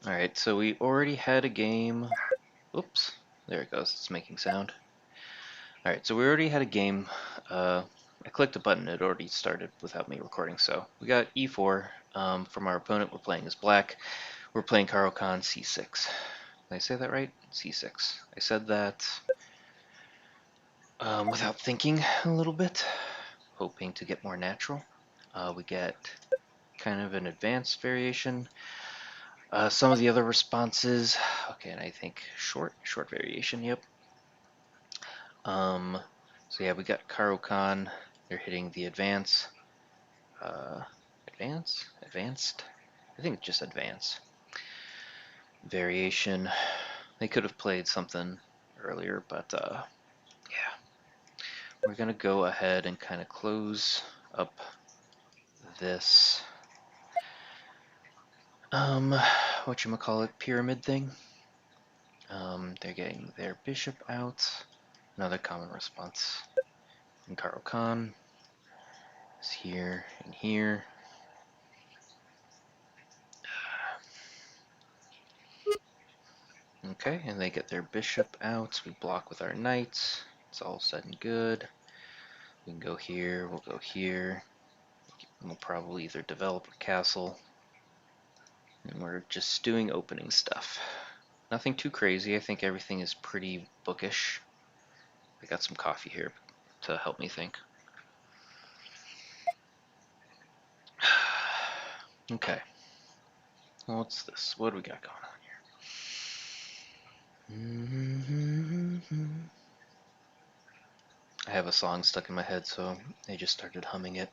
Alright, so we already had a game. Oops, there it goes, it's making sound. Alright, so we already had a game. I clicked a button, it already started without me recording, so we got e4 from our opponent. We're playing as black. We're playing Caro Kann c6. Did I say that right? c6. I said that without thinking a little bit, hoping to get more natural. We get kind of an advanced variation. Some of the other responses, okay, and I think short variation, yep. So yeah, we got Caro Kann. They're hitting the advance. Advanced? I think just advance. Variation. They could have played something earlier, but yeah. We're gonna go ahead and kind of close up this whatchamacallit, pyramid thing. They're getting their bishop out. Another common response. And Caro Kann is here and here. Okay, and they get their bishop out. We block with our knights. It's all said and good. We can go here, we'll go here. We'll probably either develop a castle. And we're just doing opening stuff. Nothing too crazy. I think everything is pretty bookish. I got some coffee here to help me think. Okay. What's this? What do we got going on here? I have a song stuck in my head, so I just started humming it.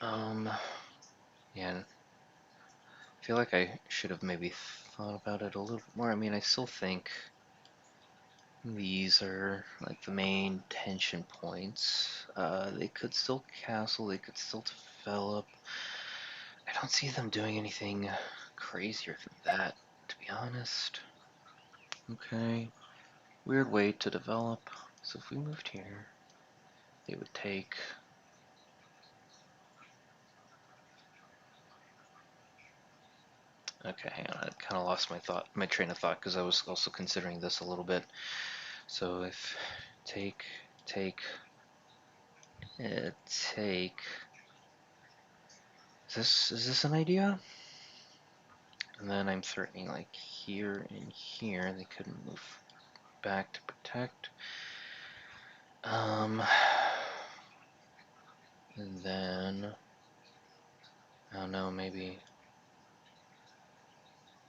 Yeah, I feel like I should have maybe thought about it a little bit more. I mean, I still think these are like the main tension points. They could still castle, they could still develop. I don't see them doing anything crazier than that, to be honest. Okay, weird way to develop. So if we moved here, they would take. Okay, hang on. I kind of lost my train of thought because I was also considering this a little bit. So if take, take, take. Is this an idea? And then I'm threatening like here and here. They couldn't move back to protect. And then I don't know. Maybe.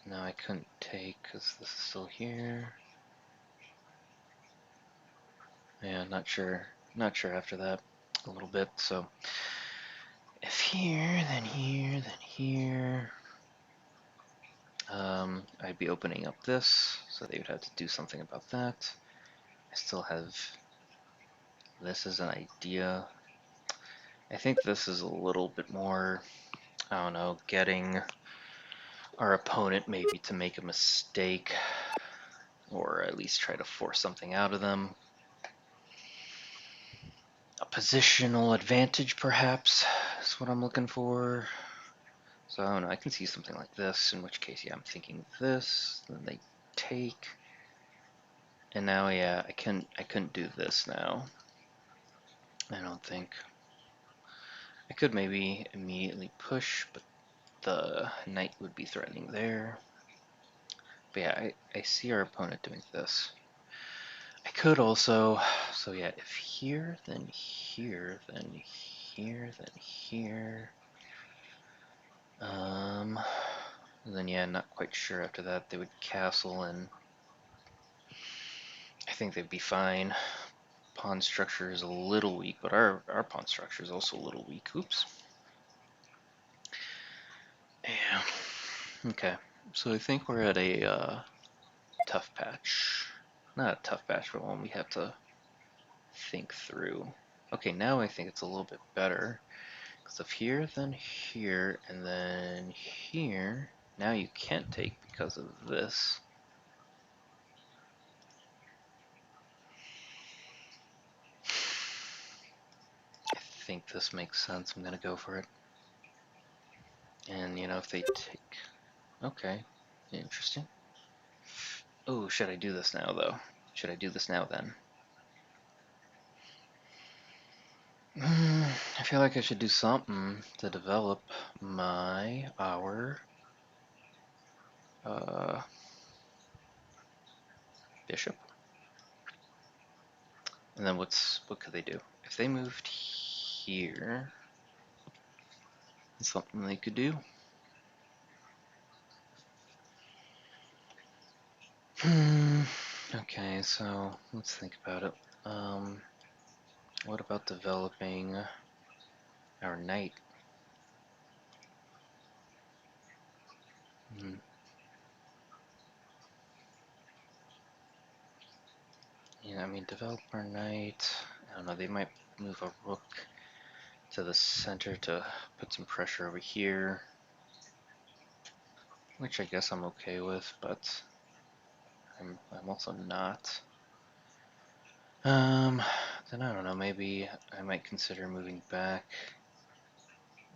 No, I couldn't take because this is still here. Yeah, not sure. Not sure after that a little bit. So if here, then here, then here. I'd be opening up this, so they would have to do something about that. I still have this as an idea. I think this is a little bit more, I don't know, getting our opponent maybe to make a mistake, or at least try to force something out of them. A positional advantage, perhaps, is what I'm looking for. So I don't know, I can see something like this, in which case, yeah, I'm thinking this, then they take. And now, yeah, I couldn't do this now. I don't think. I could maybe immediately push, but the knight would be threatening there. But yeah, I see our opponent doing this. I could also, so yeah, if here, then here, then here, then here. And then yeah, not quite sure after that. They would castle and I think they'd be fine. Pawn structure is a little weak, but our pawn structure is also a little weak. Oops. Yeah. Okay. So I think we're at a tough patch. Not a tough patch, but one we have to think through. Okay, now I think it's a little bit better. Because of here, then here, and then here. Now you can't take because of this. I think this makes sense. I'm gonna go for it. And you know, if they take Okay, interesting. Oh, should I do this now, though? Should I do this now, then? I feel like I should do something to develop our uh, bishop. And then what could they do? If they moved here, it's something they could do. Okay, so let's think about it. What about developing our knight? Hmm. Yeah, I mean, develop our knight. I don't know, they might move a rook to the center to put some pressure over here, which I guess I'm okay with, but I'm also not. Um, then I don't know, maybe I might consider moving back,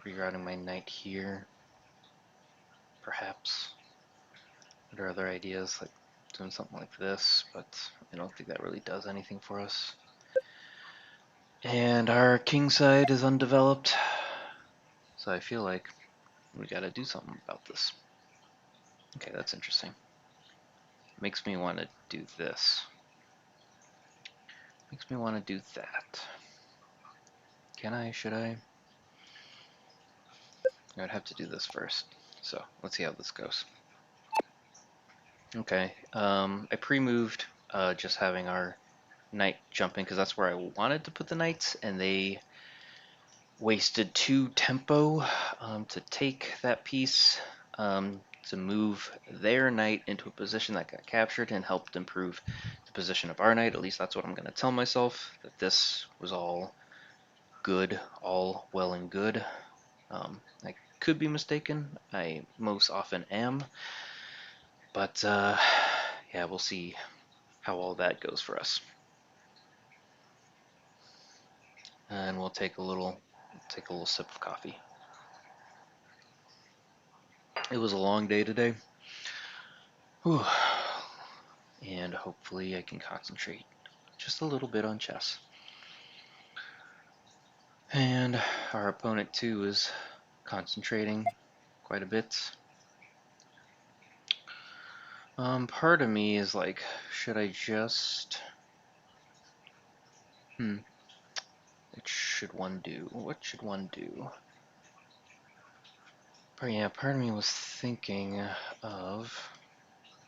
rerouting my knight here, perhaps. What are other ideas, like doing something like this, but I don't think that really does anything for us. And our king side is undeveloped, so I feel like we gotta do something about this. Okay, that's interesting. Makes me want to do this. Makes me want to do that. Can I? Should I? I would have to do this first. So let's see how this goes. Okay, I pre-moved just having our knight jumping because that's where I wanted to put the knights, and they wasted 2 tempo to take that piece to move their knight into a position that got captured and helped improve the position of our knight. At least that's what I'm going to tell myself, that this was all good, all well and good. I could be mistaken. I most often am. But yeah, we'll see how all that goes for us. And we'll take a little sip of coffee. It was a long day today. Whew. And hopefully I can concentrate just a little bit on chess. And our opponent too is concentrating quite a bit. Part of me is like, should I just... What should one do? What should one do? But yeah, part of me was thinking of,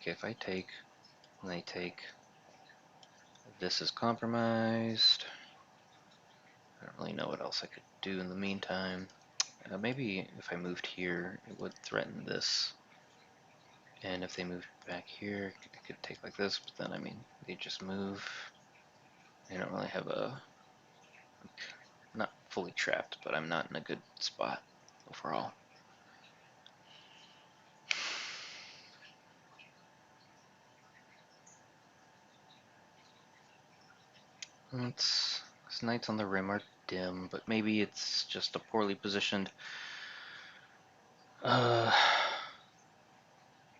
okay, if I take, and they take, this is compromised. I don't really know what else I could do in the meantime. Maybe if I moved here, it would threaten this. And if they moved back here, I could take like this, but then, I mean, they just move. I don't really have a... I'm not fully trapped, but I'm not in a good spot overall. It's... These knights on the rim are dim, but maybe it's just a poorly positioned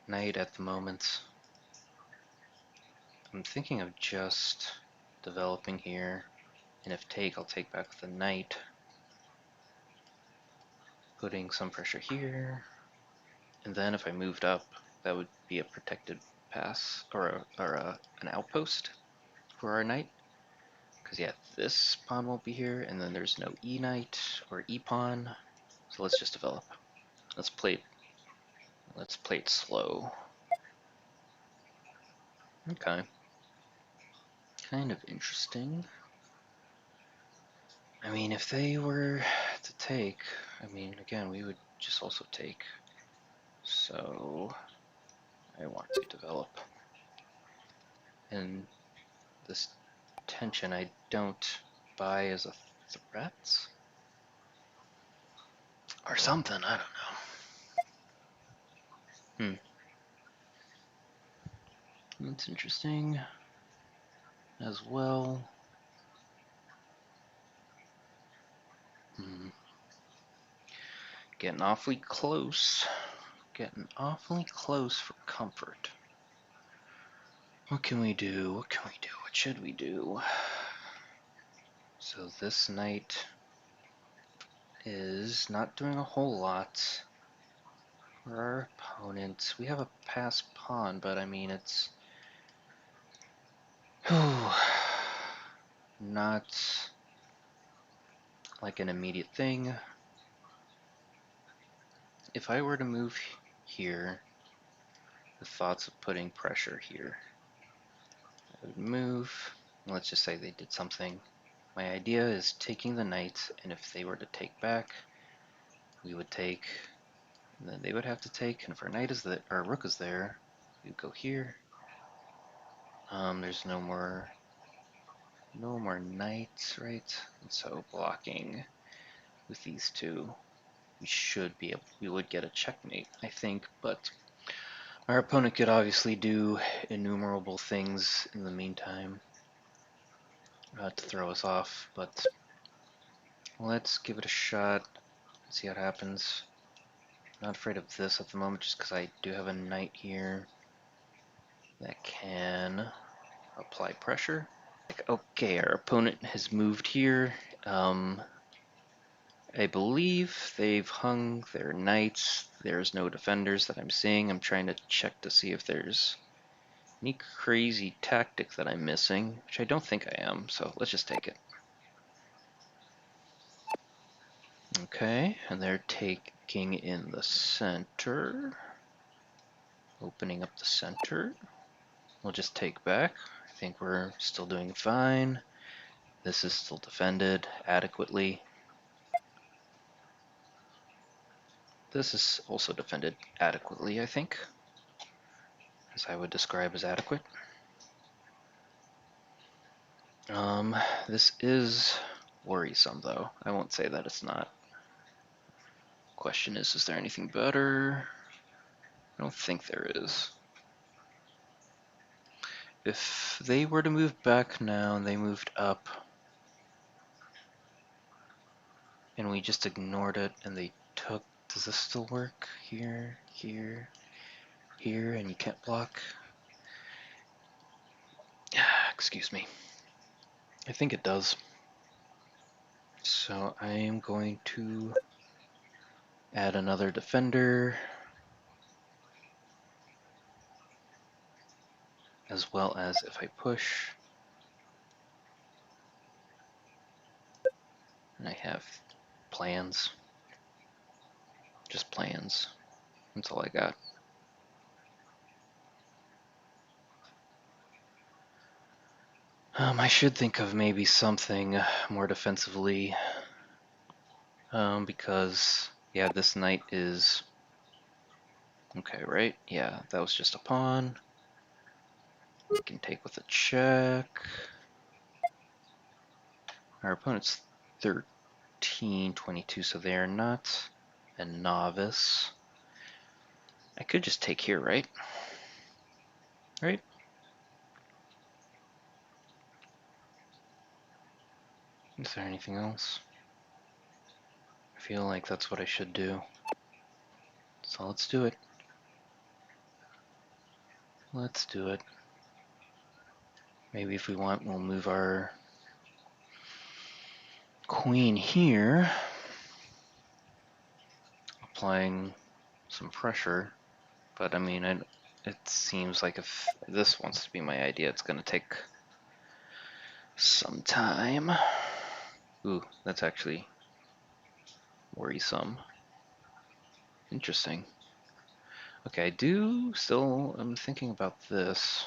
knight at the moment. I'm thinking of just developing here, and if take, I'll take back the knight, putting some pressure here, and then if I moved up, that would be a protected pass, or an outpost for our knight. Because yeah, this pawn won't be here, and then there's no e knight or e pawn, so let's just develop. Let's play it slow. Okay. Kind of interesting. I mean, if they were to take, I mean, again, we would just also take. So I want to develop. And this tension I don't buy as a threat. Or something, I don't know. That's interesting as well. Getting awfully close. getting awfully close for comfort. What can we do? What can we do? What should we do? So this knight is not doing a whole lot for our opponent. We have a passed pawn, but I mean it's not like an immediate thing. If I were to move here, the thoughts of putting pressure here, I would move. Let's just say they did something. My idea is taking the knight, and if they were to take back, we would take, and then they would have to take, and if our knight is there, our rook is there, we would go here. There's no more knights, right? And so blocking with these two, we would get a checkmate, I think, but our opponent could obviously do innumerable things in the meantime to throw us off, but let's give it a shot, see what happens. Not afraid of this at the moment just because I do have a knight here that can apply pressure. Okay, our opponent has moved here. I believe they've hung their knights. There's no defenders that I'm seeing. I'm trying to check to see if there's any crazy tactic that I'm missing, which I don't think I am, so let's just take it. Okay, and they're taking in the center. Opening up the center. We'll just take back. I think we're still doing fine. This is still defended adequately. This is also defended adequately, I think, as I would describe as adequate. This is worrisome, though. I won't say that it's not. Question is there anything better? I don't think there is. If they were to move back now and they moved up, and we just ignored it and they took, does this still work? Here, here, here, and you can't block? Excuse me. I think it does. So I am going to add another defender, as well as if I push, and I have plans, just plans, that's all I got. I should think of maybe something more defensively, because, yeah, this knight is, okay, right? Yeah, that was just a pawn. We can take with a check. Our opponent's 13, 22, so they are not a novice. I could just take here, right? Right? Is there anything else? I feel like that's what I should do. So let's do it. Let's do it. Maybe if we want, we'll move our queen here, applying some pressure. But I mean, it seems like if this wants to be my idea, it's going to take some time. Ooh, that's actually worrisome. Interesting. Okay, I'm thinking about this.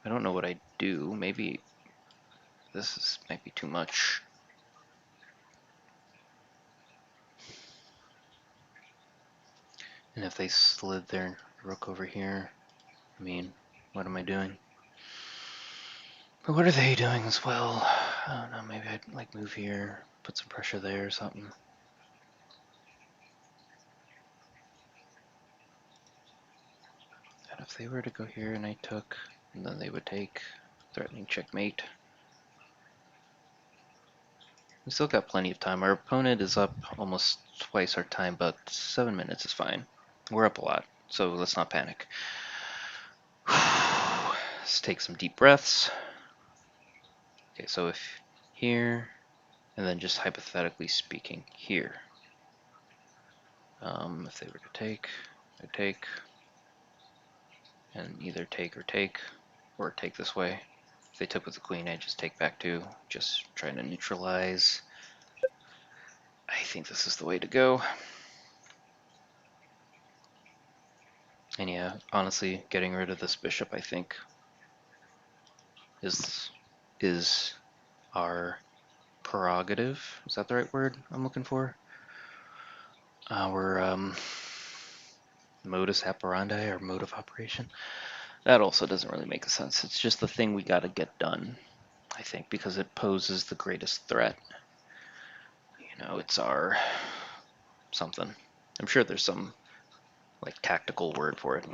I don't know what I do. Maybe might be too much. And if they slid their rook over here, I mean, what am I doing? But what are they doing as well? I don't know, maybe I'd like move here, put some pressure there or something. And if they were to go here and I took, and then they would take, threatening checkmate. We still got plenty of time. Our opponent is up almost twice our time, but 7 minutes is fine. We're up a lot, so let's not panic. Let's take some deep breaths. Okay, so if here, and then just hypothetically speaking, here. If they were to take, I'd take, and either take, or take this way. If they took with the queen, I'd just take back two, just trying to neutralize. I think this is the way to go. And yeah, honestly, getting rid of this bishop, I think, is our prerogative. Is that the right word I'm looking for? Our modus operandi, or mode of operation. That also doesn't really make sense. It's just the thing we got to get done, I think, because it poses the greatest threat. You know, it's our something. I'm sure there's some like tactical word for it.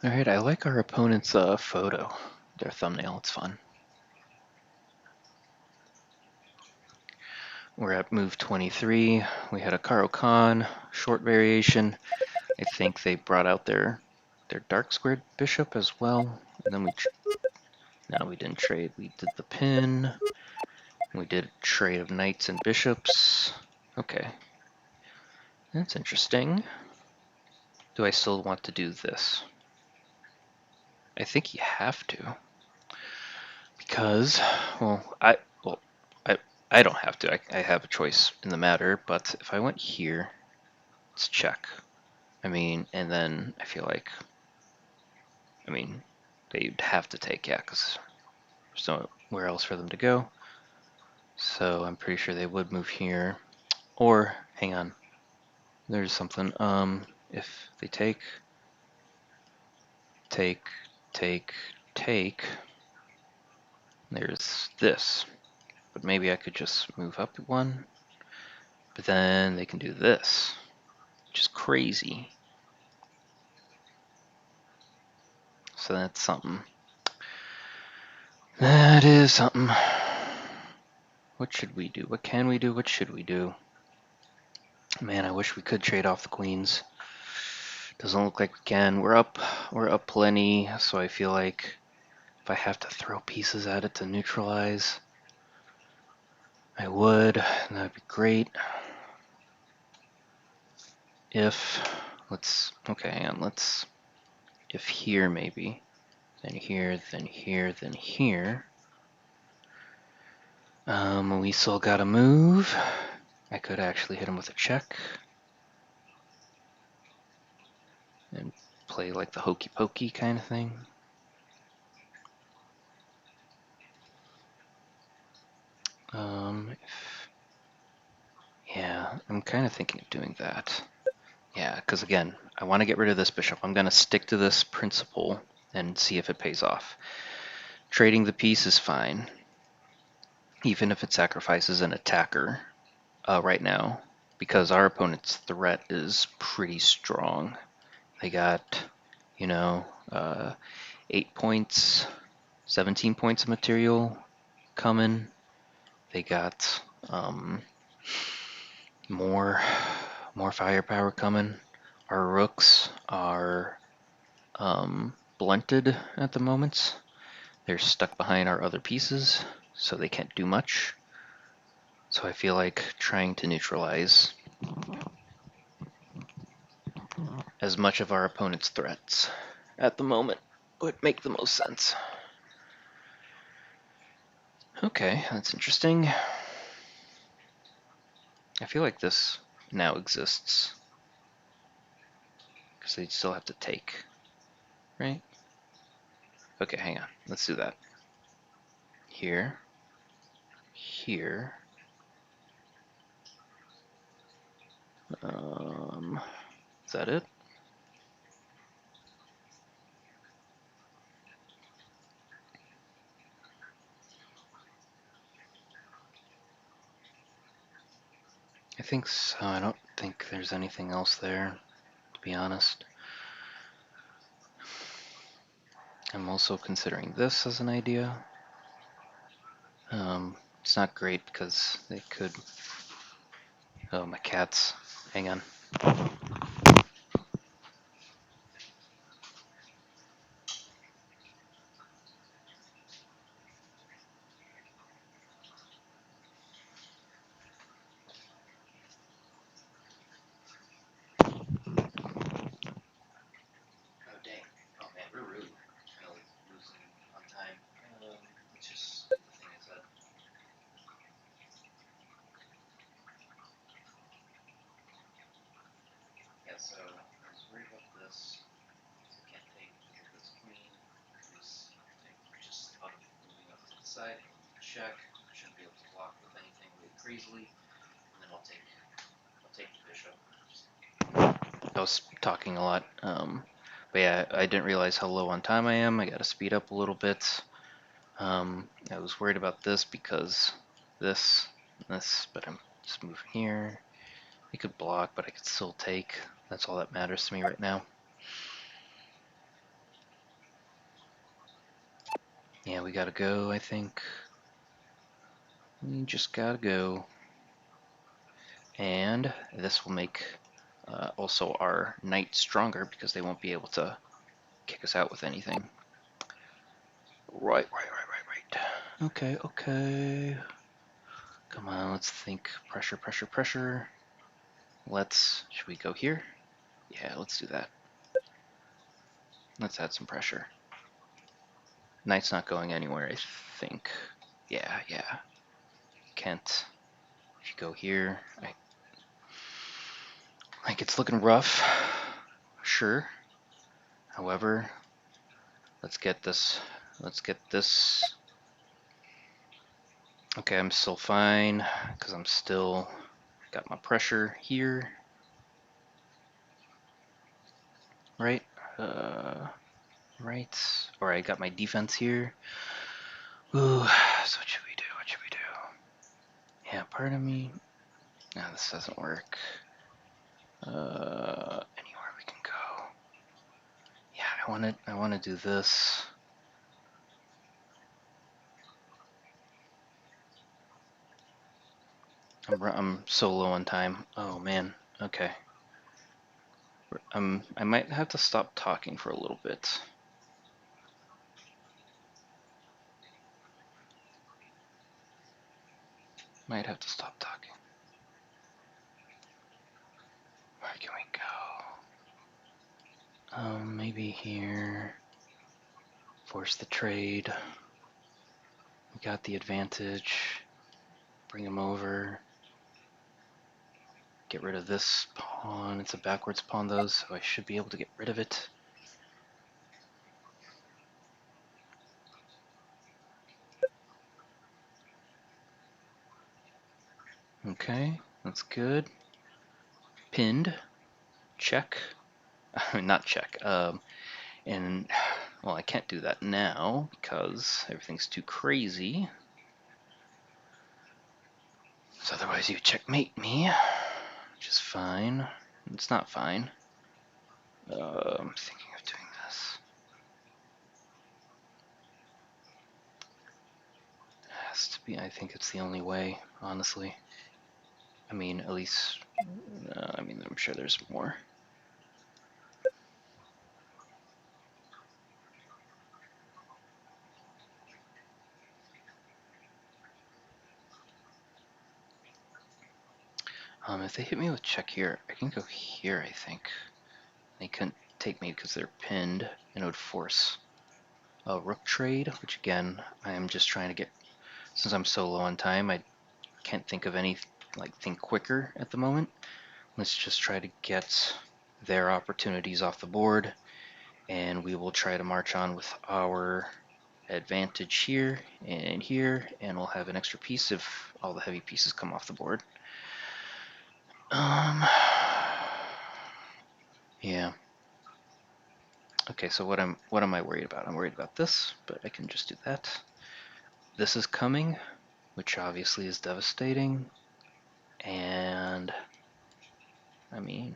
All right, I like our opponent's photo, their thumbnail. It's fun. We're at move 23. We had a Caro Kann short variation. I think they brought out their dark squared bishop as well. And then we didn't trade. We did the pin. We did a trade of knights and bishops. Okay, that's interesting. Do I still want to do this? I think you have to, because, well, I don't have to. I have a choice in the matter. But if I went here, it's check. I mean, and then I feel like, I mean, they'd have to take, yeah, because there's nowhere else for them to go. So I'm pretty sure they would move here. Or, hang on, there's something. If they take, there's this. But maybe I could just move up one. But then they can do this, which is crazy. So that's something. That is something. What should we do? What can we do? What should we do? Man, I wish we could trade off the queens. Doesn't look like we can. We're up plenty, so I feel like if I have to throw pieces at it to neutralize, I would, and that'd be great. Okay, hang on, if here maybe, then here, then here, then here. We still gotta move. I could actually hit him with a check. And play like the hokey pokey kind of thing. Yeah, I'm kind of thinking of doing that. Yeah, because again, I want to get rid of this bishop. I'm going to stick to this principle and see if it pays off. Trading the piece is fine, even if it sacrifices an attacker right now, because our opponent's threat is pretty strong. They got, 8 points, 17 points of material coming. They got more firepower coming. Our rooks are blunted at the moment. They're stuck behind our other pieces, so they can't do much. So I feel like trying to neutralize as much of our opponent's threats at the moment would make the most sense. Okay, that's interesting. I feel like this now exists, because they'd still have to take, right? Okay, hang on. Let's do that. Here. Here. Is that it? I think so. I don't think there's anything else there, to be honest. I'm also considering this as an idea. It's not great because they could... Oh, my cats. Hang on. Oh, dang. Oh, man, we're really kind of losing on time. Let's just do the thing I said. Yeah, so I was worried about this. So I can't take this queen. Because I just thought of moving up to the side. Check. Shouldn't be able to block with anything really crazily. And then I'll take the bishop. I was talking a lot. But yeah, I didn't realize how low on time I am. I gotta speed up a little bit. I was worried about this because this, but I'm just moving here. I could block, but I could still take. That's all that matters to me right now. Yeah, we gotta go, I think. We just gotta go. And this will make also our knight stronger because they won't be able to kick us out with anything. Right. Okay, okay. Come on, let's think. Pressure, pressure, pressure. Should we go here? Yeah, let's do that. Let's add some pressure. Knight's not going anywhere, I think. Yeah. Can't. If you go here, like it's looking rough. Sure. However, let's get this. Okay, I'm still fine because I'm still got my pressure here. Right? Right. Or I got my defense here. Ooh, so what should we do? Yeah, pardon me. No, this doesn't work. Anywhere we can go. Yeah, I wanna do this. I'm so low on time. Oh man. Okay. I might have to stop talking for a little bit. Might have to stop talking. Where can we go? Maybe here. Force the trade. We got the advantage. Bring him over. Get rid of this pawn. It's a backwards pawn though, so I should be able to get rid of it. Okay, that's good. Pinned. Check. Not check. And, well, I can't do that now because everything's too crazy. So otherwise you checkmate me, which is fine. It's not fine. I'm thinking of doing this. It has to be, I think it's the only way, honestly. I mean, at least, I'm sure there's more. If they hit me with check here, I can go here, I think. They couldn't take me because they're pinned, and it would force a rook trade, which again, I am just trying to get, since I'm so low on time, I can't think of anything quicker at the moment. Let's just try to get their opportunities off the board, and we will try to march on with our advantage here, and we'll have an extra piece if all the heavy pieces come off the board. Yeah. Okay, so what am I worried about? I'm worried about this, but I can just do that. This is coming, which obviously is devastating, and I mean,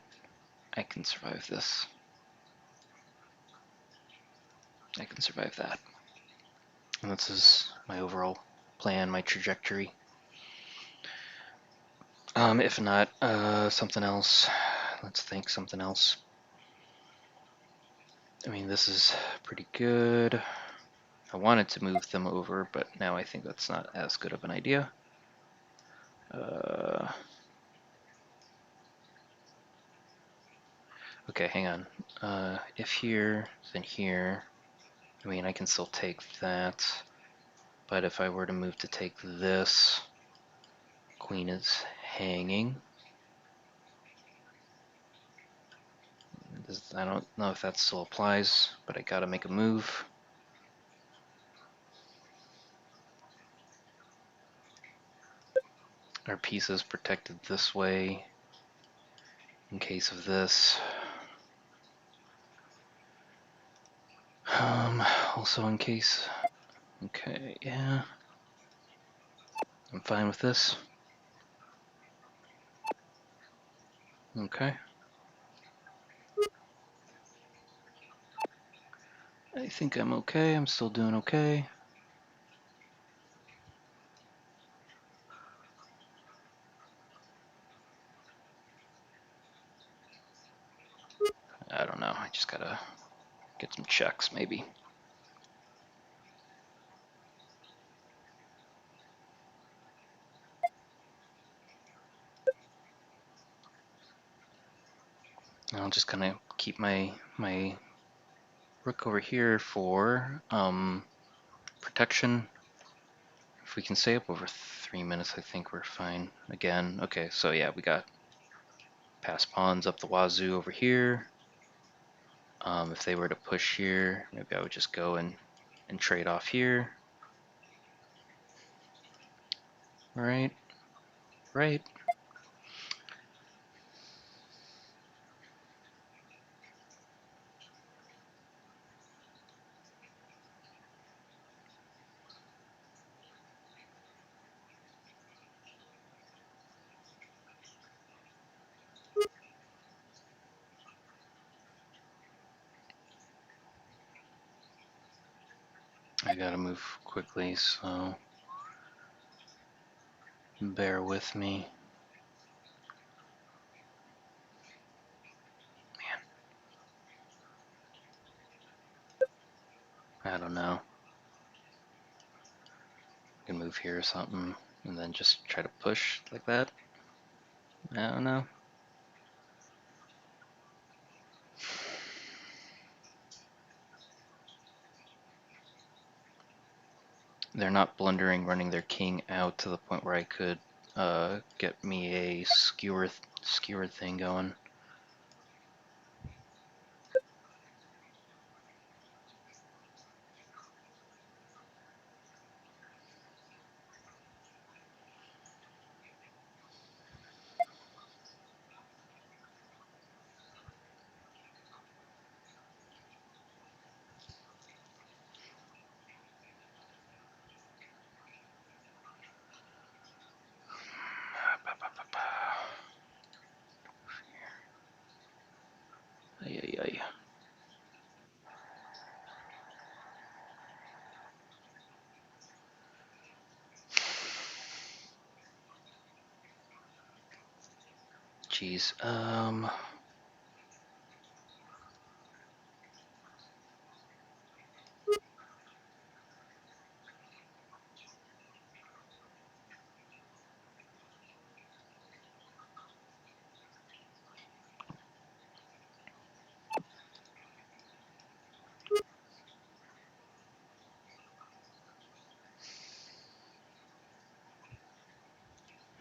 I can survive this. I can survive that. And this is my overall plan, my trajectory. If not, something else. Let's think something else. I mean, this is pretty good. I wanted to move them over, but now I think that's not as good of an idea. Okay, hang on. If here, then here. I mean, I can still take that. But if I were to move to take this, queen is hanging. I don't know if that still applies, but I gotta make a move. Our piece is protected this way in case of this. Also in case. Okay, yeah. I'm fine with this. Okay. I think I'm okay. I'm still doing okay. I don't know. I just gotta get some checks, maybe. I'll just kind of keep my rook over here for protection. If we can stay up over 3 minutes, I think we're fine. Again, okay, so yeah, we got pass pawns up the wazoo over here. If they were to push here, maybe I would just go and trade off here. Right, right. I gotta move quickly, so bear with me. Man, I don't know. I can move here or something, and then just try to push like that. I don't know. They're not blundering, running their king out to the point where I could get me a skewer thing going. Ay, ay, ay. Jeez.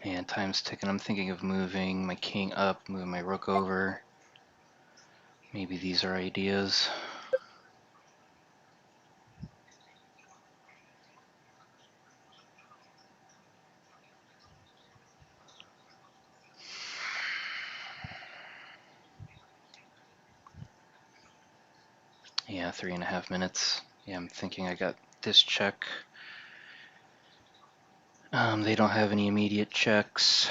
Man, time's ticking. I'm thinking of moving my king up, moving my rook over. Maybe these are ideas. Yeah, 3.5 minutes. Yeah, I'm thinking I got this check. They don't have any immediate checks.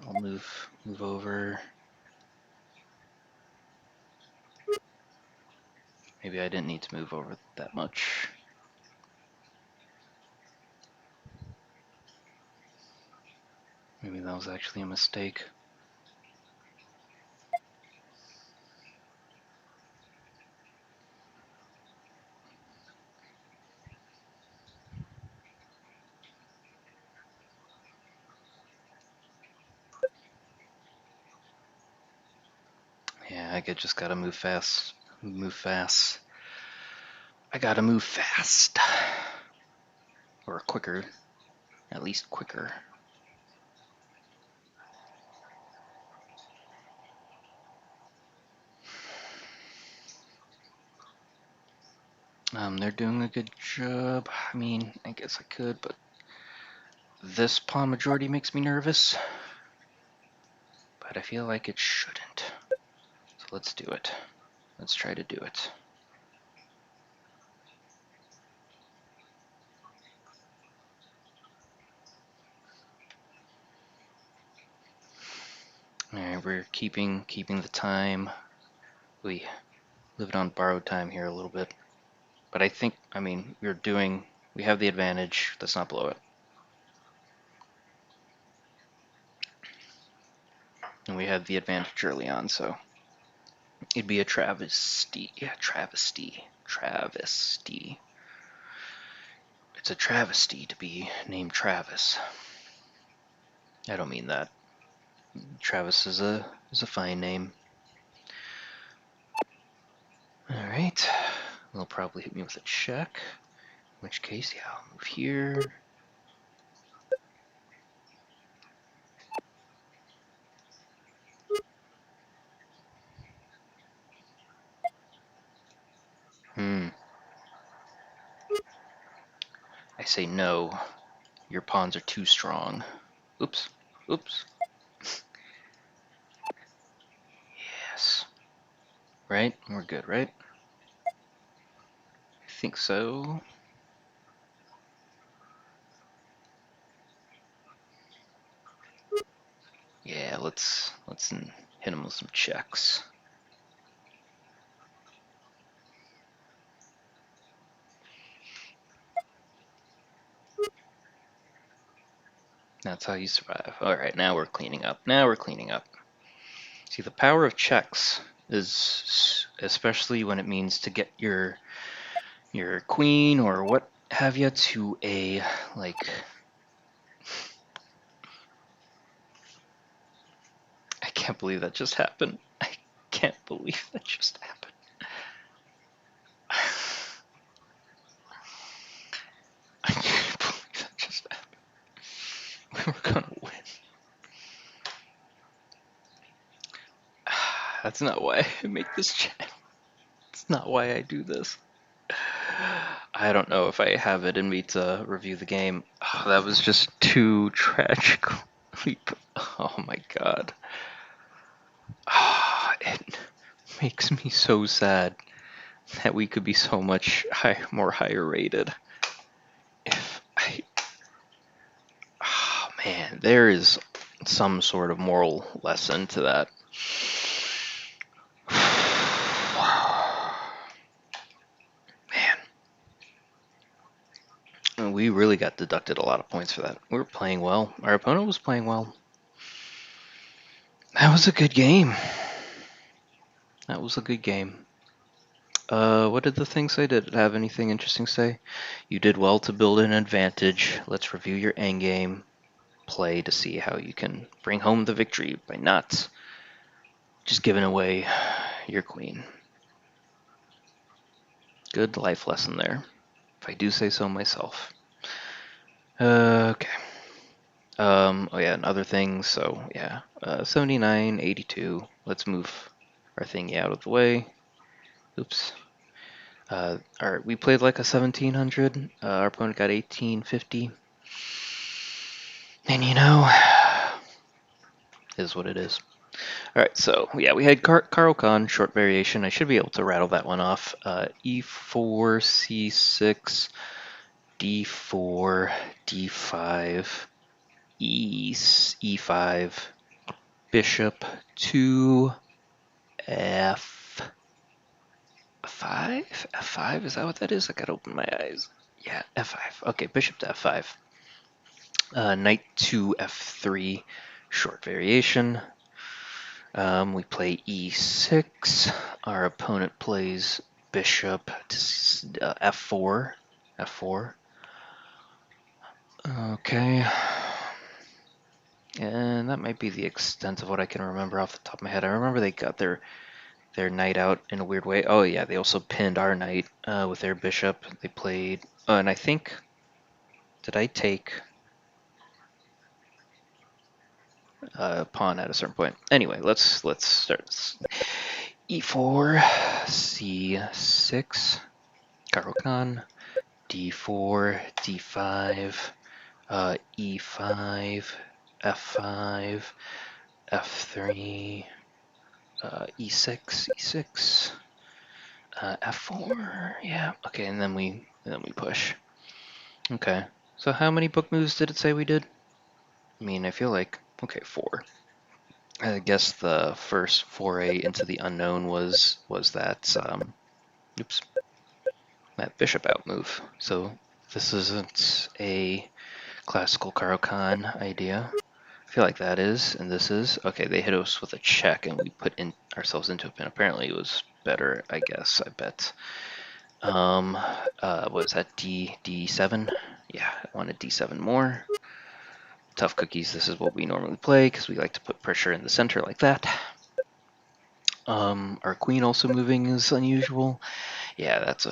I'll move over. Maybe I didn't need to move over that much. Maybe that was actually a mistake. Yeah, I just gotta move fast. Move fast. I gotta move fast. Or quicker. At least quicker. They're doing a good job. I mean, I guess I could, but this pawn majority makes me nervous. But I feel like it shouldn't. So let's do it. Let's try to do it. Alright, we're keeping the time. We lived on borrowed time here a little bit. But I think, I mean, we have the advantage. Let's not blow it. And we had the advantage early on, so it'd be a travesty. Yeah, travesty. Travesty. It's a travesty to be named Travis. I don't mean that. Travis is a fine name. Alright. They'll probably hit me with a check. In which case, yeah, I'll move here. I say no. Your pawns are too strong. Oops. Oops. Yes. Right? We're good, right? I think so. Yeah, let's hit him with some checks. That's how you survive. Alright, now we're cleaning up. See, the power of checks is, especially when it means to get your queen or what have you to a, like, I can't believe that just happened. I can't believe that just happened. I can't believe that just happened. We were gonna win. That's not why I make this channel. That's not why I do this. I don't know if I have it in me to review the game. Oh, that was just too tragic. Oh my god. Oh, it makes me so sad that we could be so much more higher rated. If I... Oh man, there is some sort of moral lesson to that. Man, we really got deducted a lot of points for that. We were playing well. Our opponent was playing well. That was a good game. That was a good game. What did the thing say? Did it have anything interesting to say? You did well to build an advantage. Let's review your endgame play to see how you can bring home the victory by not just giving away your queen. Good life lesson there, if I do say so myself. Okay. Oh yeah, and other things, so yeah. 79, 82. Let's move our thingy out of the way. Oops. Alright, we played like a 1700. Our opponent got 1850. And you know, is what it is. Alright, so yeah, we had Caro Kann, short variation. I should be able to rattle that one off. E4, C6, D4, D5, E5, bishop to F, F5? F5? Is that what that is? I gotta open my eyes. Yeah, F5. Okay, bishop to F5. Knight to F3, short variation. We play E6. Our opponent plays bishop to F4. F4. Okay. And that might be the extent of what I can remember off the top of my head. I remember they got their knight out in a weird way. Oh yeah, they also pinned our knight with their bishop. They played, and I think, did I take pawn at a certain point? Anyway, let's start this. E4, C6, Caro Kann, D4, D5, E5, F5, F3, E6, E6, F4. Yeah. Okay, and then we push. Okay. So how many book moves did it say we did? I mean, I feel like, okay, 4. I guess the first foray into the unknown was that oops, that bishop out move. So this isn't a classical Caro Kann idea. I feel like that is, and this is. Okay, they hit us with a check, and we put in ourselves into a pin. Apparently, it was better, I guess. I bet. What was that? D7? Yeah, I wanted D7 more. Tough cookies. This is what we normally play because we like to put pressure in the center like that. Our queen also moving is unusual. Yeah, that's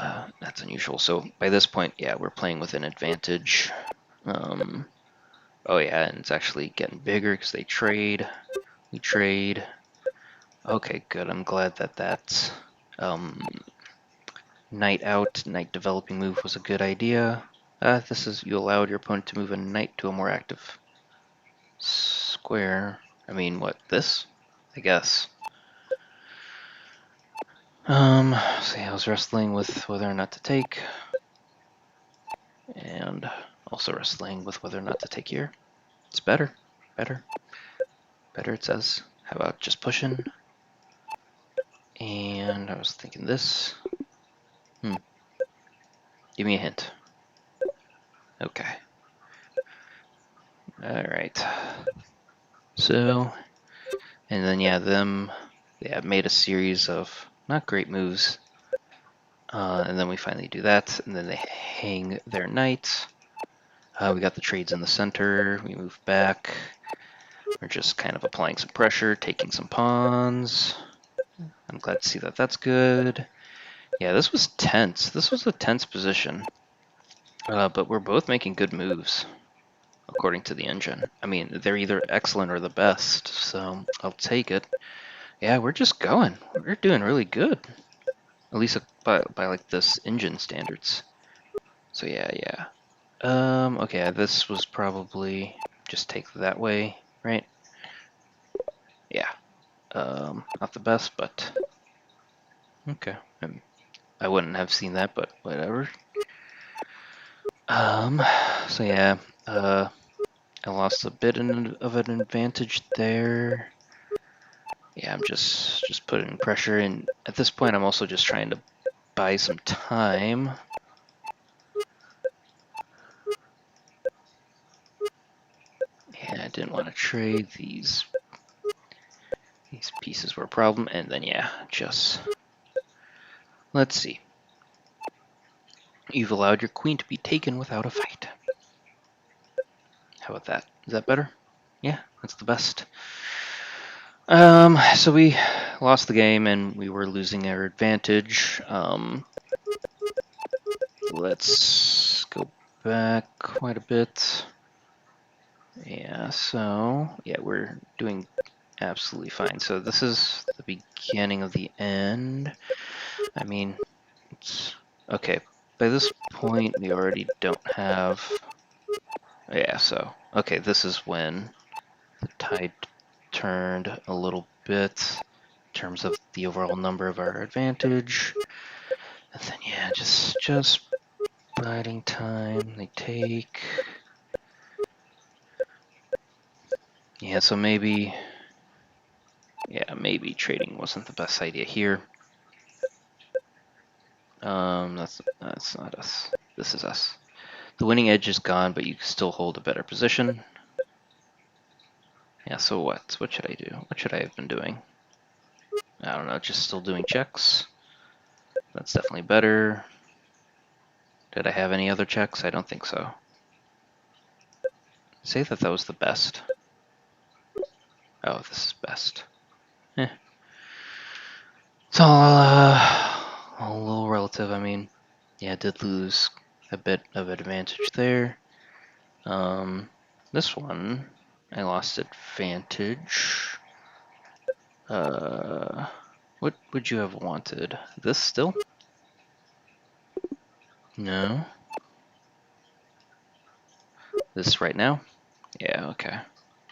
unusual. So by this point, yeah, we're playing with an advantage. Oh yeah, and it's actually getting bigger because they trade. We trade. Okay, good. I'm glad that knight out, knight developing move was a good idea. This is, you allowed your opponent to move a knight to a more active square. I mean, what, this? I guess. So yeah, I was wrestling with whether or not to take, and also wrestling with whether or not to take here. It's better, better, it says. How about just pushing? And I was thinking this. Give me a hint. Okay. Alright. So, and then yeah, they made a series of not great moves. And then we finally do that, and then they hang their knight. We got the trades in the center, we move back. We're just kind of applying some pressure, taking some pawns. I'm glad to see that that's good. Yeah, this was tense. This was a tense position. But we're both making good moves, according to the engine. I mean, they're either excellent or the best, so I'll take it. Yeah, we're just going. We're doing really good. At least by like this engine standards. So yeah. Okay, this was probably just take that way, right? Yeah. Not the best, but okay. I wouldn't have seen that, but whatever. So yeah, I lost a bit of an advantage there. Yeah, I'm just putting pressure, and at this point, I'm also just trying to buy some time. Yeah, I didn't want to trade these. These pieces were a problem, and then yeah, just let's see. You've allowed your queen to be taken without a fight. How about that? Is that better? Yeah, that's the best. So we lost the game and we were losing our advantage. Let's go back quite a bit. Yeah, so yeah, we're doing absolutely fine. So this is the beginning of the end. I mean, it's okay. By this point, we already don't have. Yeah, so okay, this is when the tide turned a little bit in terms of the overall number of our advantage. And then yeah, just biding time. They take. Yeah, so maybe trading wasn't the best idea here. That's not us. This is us. The winning edge is gone, but you can still hold a better position. Yeah, so what? What should I do? What should I have been doing? I don't know, just still doing checks. That's definitely better. Did I have any other checks? I don't think so. Say that that was the best. Oh, this is best. Eh. It's all a little relative. I mean, yeah, I did lose a bit of advantage there. This one, I lost advantage. What would you have wanted? This still? No. This right now? Yeah, okay.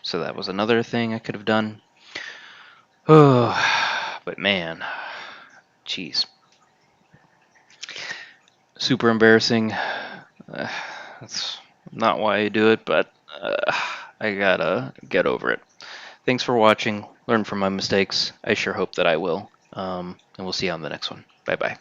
So that was another thing I could have done. Oh, but man, jeez. Super embarrassing. That's not why I do it, but I gotta get over it. Thanks for watching. Learn from my mistakes. I sure hope that I will. And we'll see you on the next one. Bye bye.